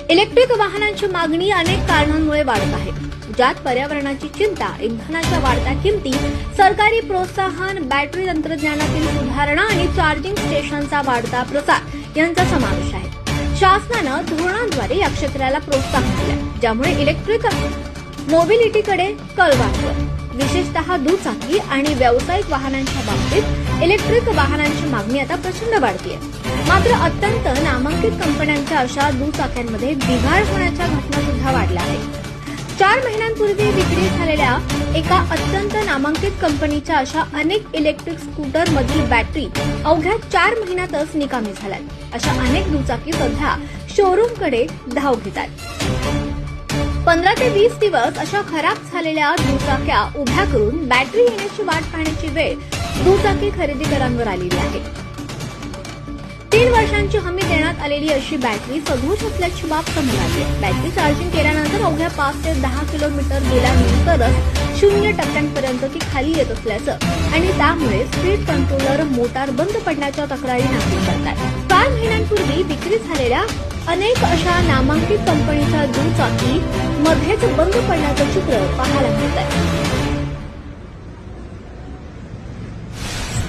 Electric वाहनांची मागणी अनेक कारणांमुळे वाढत आहे, ज्यात पर्यावरणाची चिंता, इंधनाच्या वाढत्या किमती, सरकारी प्रोत्साहन, बॅटरी तंत्रज्ञानातील सुधारणा आणि चार्जिंग स्टेशनचा वाढता प्रसार यांचा समावेश आहे. शासनानं धोरणांद्वारे या क्षेत्राला प्रोत्साहन दिलं, ज्यामुळे इलेक्ट्रिक मोबिलिटीकडे कल वाढतोय. विशेषतः दुचाकी आणि व्यावसायिक वाहनांच्या बाबतीत इलेक्ट्रिक वाहनांची मागणी आता प्रचंड वाढतीये. मात्र अत्यंत नामांकित कंपन्यांच्या अशा दुचाक्यांमध्ये बिघाड होण्याच्या घटना सुद्धा वाढल्या आहेत. 4 महिन्यांपूर्वी विक्री झालेल्या एका अत्यंत नामांकित कंपनीच्या अशा अनेक इलेक्ट्रिक स्कूटरमधील बॅटरी अवघ्या 4 महिन्यातच निकामी झाल्यात. अशा अनेक दुचाकी सध्या शोरूमकडे धाव घेतात. 15 ते 20 दिवस अशा खराब झालेल्या दुचाक्या उभ्या करून बॅटरी येण्याची वाट पाहण्याची वेळ दुचाकी खरेदीदारांवर आलेली आहे. 3 वर्षांची हमी देण्यात आलेली अशी बॅटरी सदोष असल्याची बाब समोर आली. बॅटरी चार्जिंग केल्यानंतर अवघ्या 5 ते 10 किलोमीटर गेल्यानंतरच 0% ती खाली येत असल्याचं आणि त्यामुळे स्पीड कंट्रोलर मोटार बंद पडण्याच्या तक्रारी नागरिक करतात. 4 महिन्यांपूर्वी विक्री झालेल्या अनेक अशा नामांकित कंपनीच्या दुचाकी मध्येच बंद पडण्याचं चित्र पाहायला मिळत आहे.